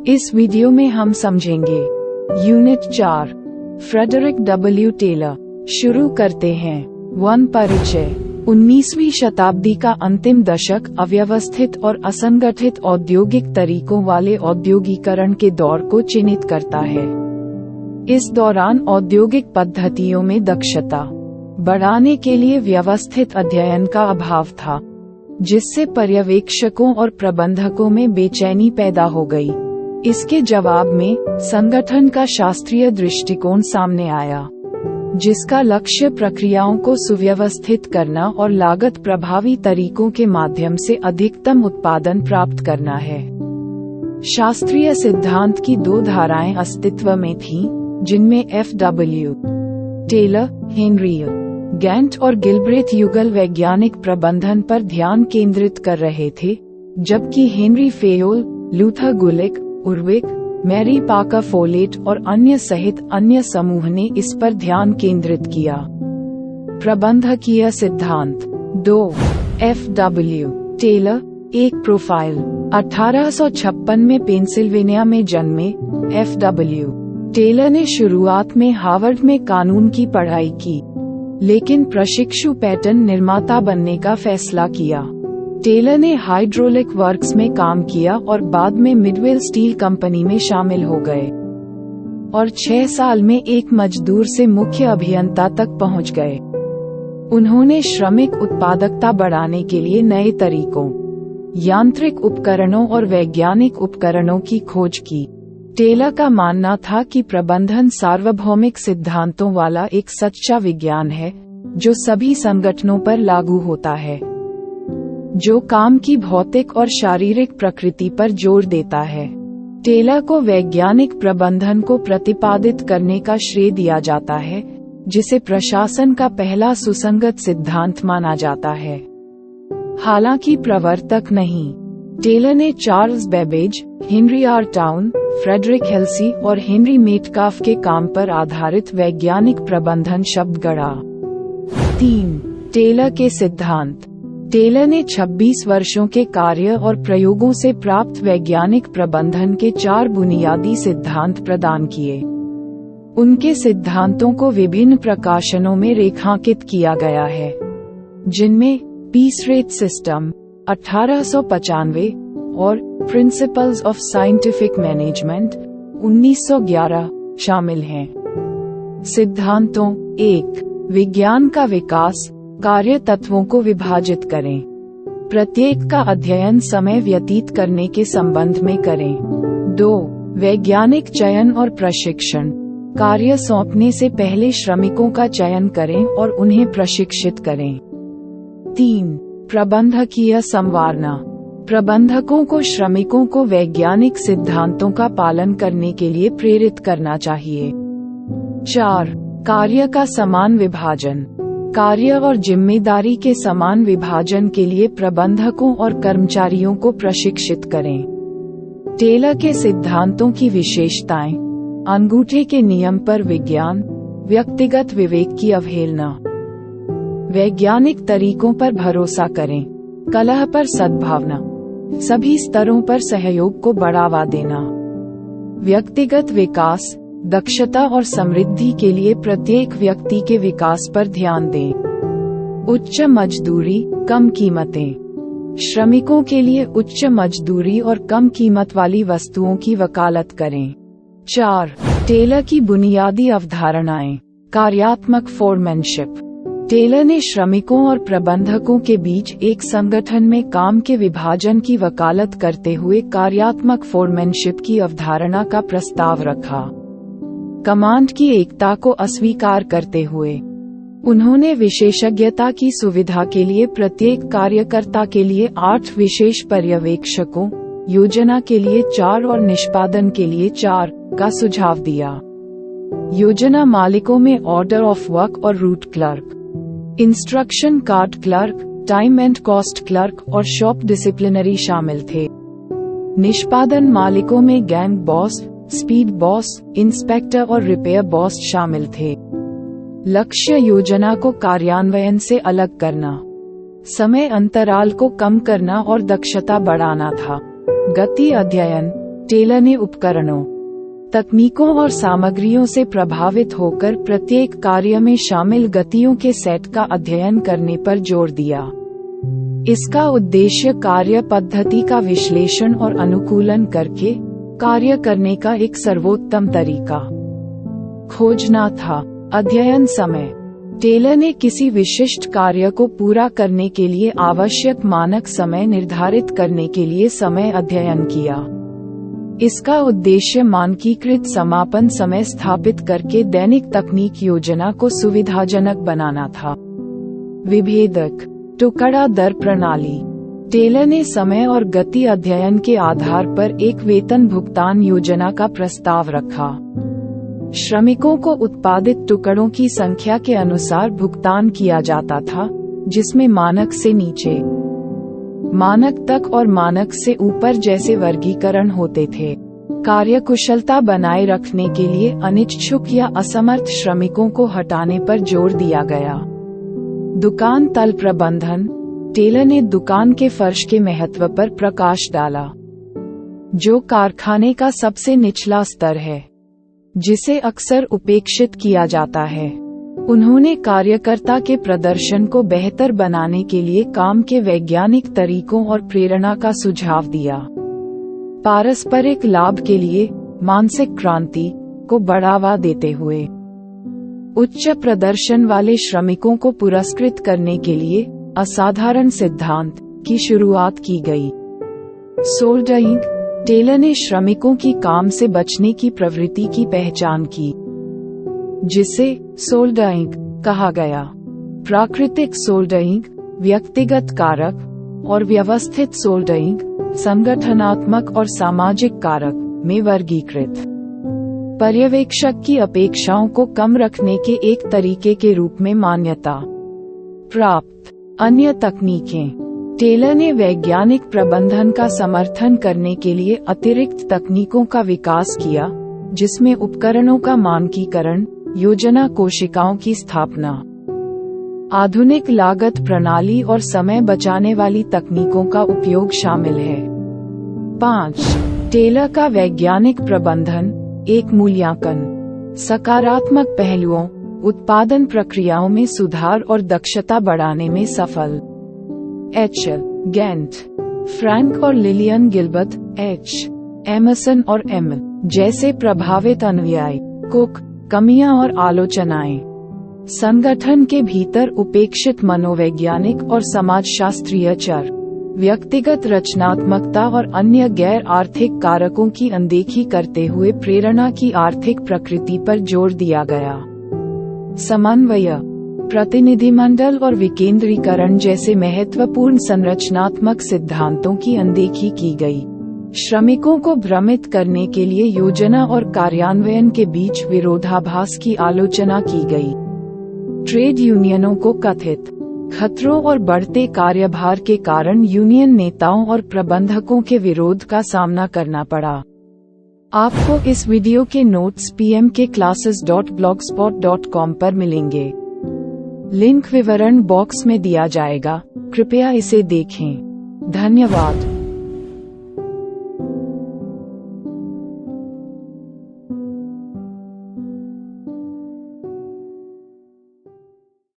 इस वीडियो में हम समझेंगे यूनिट 4 फ्रेडरिक डब्ल्यू टेलर। शुरू करते हैं। 1 परिचय। 19वीं शताब्दी का अंतिम दशक अव्यवस्थित और असंगठित औद्योगिक तरीकों वाले औद्योगिकरण के दौर को चिन्हित करता है। इस दौरान औद्योगिक पद्धतियों में दक्षता बढ़ाने के लिए व्यवस्थित अध्ययन का अभाव था, जिससे पर्यवेक्षकों और प्रबंधकों में बेचैनी पैदा हो गई। इसके जवाब में संगठन का शास्त्रीय दृष्टिकोण सामने आया, जिसका लक्ष्य प्रक्रियाओं को सुव्यवस्थित करना और लागत प्रभावी तरीकों के माध्यम से अधिकतम उत्पादन प्राप्त करना है। शास्त्रीय सिद्धांत की 2 धाराएं अस्तित्व में थीं, जिनमें एफ.डब्ल्यू. टेलर, हेनरी गैंट और गिलब्रेथ युगल वैज्ञानिक प्रबंधन पर ध्यान केंद्रित कर रहे थे, जबकि हेनरी फेयोल, लूथर गुलिक, उर्विक, मैरी पाकर फोलेट और अन्य सहित अन्य समूह ने इस पर ध्यान केंद्रित किया। प्रबंधकीय सिद्धांत 2 एफ.डब्ल्यू. टेलर, एक प्रोफाइल। 1856 में पेंसिल्वेनिया में जन्मे एफ.डब्ल्यू. टेलर ने शुरुआत में हार्वर्ड में कानून की पढ़ाई की, लेकिन प्रशिक्षु पैटर्न निर्माता बनने का फैसला किया। टेलर ने हाइड्रोलिक वर्क्स में काम किया और बाद में मिडवेल स्टील कंपनी में शामिल हो गए और 6 साल में एक मजदूर से मुख्य अभियंता तक पहुंच गए। उन्होंने श्रमिक उत्पादकता बढ़ाने के लिए नए तरीकों, यांत्रिक उपकरणों और वैज्ञानिक उपकरणों की खोज की। टेलर का मानना था कि प्रबंधन सार्वभौमिक सिद्धांतों वाला एक सच्चा विज्ञान है, जो सभी संगठनों पर लागू होता है, जो काम की भौतिक और शारीरिक प्रकृति पर जोर देता है। टेलर को वैज्ञानिक प्रबंधन को प्रतिपादित करने का श्रेय दिया जाता है, जिसे प्रशासन का पहला सुसंगत सिद्धांत माना जाता है। हालांकि प्रवर्तक नहीं। टेलर ने Charles Babbage, Henry R Towne, Frederick Halsey और हेनरी मेटकाफ के काम पर आधारित वैज्ञानिक प्रबंधन शब्द गढ़ा। 3 टेलर के सिद्धांत। टेलर ने 26 वर्षों के कार्य और प्रयोगों से प्राप्त वैज्ञानिक प्रबंधन के 4 बुनियादी सिद्धांत प्रदान किए। उनके सिद्धांतों को विभिन्न प्रकाशनों में रेखांकित किया गया है, जिनमें पीस रेट सिस्टम 1895 और प्रिंसिपल्स ऑफ साइंटिफिक मैनेजमेंट 1911 शामिल हैं। सिद्धांतों 1 विज्ञान का विकास। कार्य तत्वों को विभाजित करें। प्रत्येक का अध्ययन समय व्यतीत करने के संबंध में करें। 2 वैज्ञानिक चयन और प्रशिक्षण। कार्य सौंपने से पहले श्रमिकों का चयन करें और उन्हें प्रशिक्षित करें। 3 प्रबंधकीय संवारना। प्रबंधकों को श्रमिकों को वैज्ञानिक सिद्धांतों का पालन करने के लिए प्रेरित करना चाहिए। 4 कार्य का समान विभाजन। कार्य और जिम्मेदारी के समान विभाजन के लिए प्रबंधकों और कर्मचारियों को प्रशिक्षित करें। टेलर के सिद्धांतों की विशेषताएं। अंगूठे के नियम पर विज्ञान, व्यक्तिगत विवेक की अवहेलना, वैज्ञानिक तरीकों पर भरोसा करें, कलह पर सद्भावना, सभी स्तरों पर सहयोग को बढ़ावा देना, व्यक्तिगत विकास, दक्षता और समृद्धि के लिए प्रत्येक व्यक्ति के विकास पर ध्यान दें। उच्च मजदूरी, कम कीमतें। श्रमिकों के लिए उच्च मजदूरी और कम कीमत वाली वस्तुओं की वकालत करें। 4 टेलर की बुनियादी अवधारणाएं। कार्यात्मक फोरमैनशिप। टेलर ने श्रमिकों और प्रबंधकों के बीच एक संगठन में काम के विभाजन की वकालत करते हुए कार्यात्मक फोरमैनशिप की अवधारणा का प्रस्ताव रखा। कमांड की एकता को अस्वीकार करते हुए उन्होंने विशेषज्ञता की सुविधा के लिए प्रत्येक कार्यकर्ता के लिए 8 विशेष पर्यवेक्षकों, योजना के लिए 4 और निष्पादन के लिए 4 का सुझाव दिया। योजना मालिकों में ऑर्डर ऑफ वर्क और root clerk, instruction card clerk, time and cost clerk और शॉप डिसिप्लिनरी शामिल थे। निष्पादन मालिकों में gang boss, speed boss, inspector और रिपेयर बॉस शामिल थे। लक्ष्य योजना को कार्यान्वयन से अलग करना, समय अंतराल को कम करना और दक्षता बढ़ाना था। गति अध्ययन। टेलर ने उपकरणों, तकनीकों और सामग्रियों से प्रभावित होकर प्रत्येक कार्य में शामिल गतियों के सेट का अध्ययन करने पर जोर दिया। इसका उद्देश्य कार्य पद्धति का विश्लेषण और अनुकूलन करके कार्य करने का एक सर्वोत्तम तरीका खोजना था। अध्ययन समय, टेलर ने किसी विशिष्ट कार्य को पूरा करने के लिए आवश्यक मानक समय निर्धारित करने के लिए समय अध्ययन किया। इसका उद्देश्य मानकीकृत समापन समय स्थापित करके दैनिक तकनीक योजना को सुविधाजनक बनाना था। विभेदक टुकड़ा दर प्रणाली, टेलर ने समय और गति अध्ययन के आधार पर एक वेतन भुगतान योजना का प्रस्ताव रखा। श्रमिकों को उत्पादित टुकड़ों की संख्या के अनुसार भुगतान किया जाता था, जिसमें मानक से नीचे, मानक तक और मानक से ऊपर जैसे वर्गीकरण होते थे। कार्यकुशलता बनाए रखने के लिए अनिच्छुक या असमर्थ श्रमिकों को हटाने पर जोर दिया गया। दुकान तल प्रबंधन, टेलर ने दुकान के फर्श के महत्व पर प्रकाश डाला, जो कारखाने का सबसे निचला स्तर है, जिसे अक्सर उपेक्षित किया जाता है। उन्होंने कार्यकर्ता के प्रदर्शन को बेहतर बनाने के लिए काम के वैज्ञानिक तरीकों और प्रेरणा का सुझाव दिया। पारस्परिक लाभ के लिए मानसिक क्रांति को बढ़ावा देते हुए उच्च प्रदर्शन वाले श्रमिकों को पुरस्कृत करने के लिए असाधारण सिद्धांत की शुरुआत की गई। सोल्डरिंग, टेलर ने श्रमिकों की काम से बचने की प्रवृत्ति की पहचान की, जिसे सोल्डरिंग कहा गया। प्राकृतिक सोल्डरिंग, व्यक्तिगत कारक और व्यवस्थित सोल्डरिंग, संगठनात्मक और सामाजिक कारक में वर्गीकृत। पर्यवेक्षक की अपेक्षाओं को कम रखने के एक तरीके के रूप में मान्यता प्राप्त। अन्य तकनीकें, टेलर ने वैज्ञानिक प्रबंधन का समर्थन करने के लिए अतिरिक्त तकनीकों का विकास किया, जिसमें उपकरणों का मानकीकरण, योजना कोशिकाओं की स्थापना, आधुनिक लागत प्रणाली और समय बचाने वाली तकनीकों का उपयोग शामिल है। 5. टेलर का वैज्ञानिक प्रबंधन, एक मूल्यांकन, सकारात्मक पहलुओं, उत्पादन प्रक्रियाओं में सुधार और दक्षता बढ़ाने में सफल। एच. गेंट, फ्रैंक और लिलियन गिलबर्ट, एच. एमर्सन और एम. जैसे प्रभावित अनुयायी, कुक, कमियां और आलोचनाएं। संगठन के भीतर उपेक्षित मनोवैज्ञानिक और समाजशास्त्रीय चर, व्यक्तिगत रचनात्मकता और अन्य गैर आर्थिक कारकों की अनदेखी करते हुए प्रेरणा की आर्थिक प्रकृति पर जोर दिया गया। समन्वय, प्रतिनिधिमंडल और विकेंद्रीकरण जैसे महत्वपूर्ण संरचनात्मक सिद्धांतों की अनदेखी की गई। श्रमिकों को भ्रमित करने के लिए योजना और कार्यान्वयन के बीच विरोधाभास की आलोचना की गई। ट्रेड यूनियनों को कथित खतरों और बढ़ते कार्यभार के कारण यूनियन नेताओं और प्रबंधकों के विरोध का सामना करना पड़ा। आपको इस वीडियो के नोट्स pmkclasses.blogspot.com पर मिलेंगे। लिंक विवरण बॉक्स में दिया जाएगा, कृपया इसे देखें। धन्यवाद।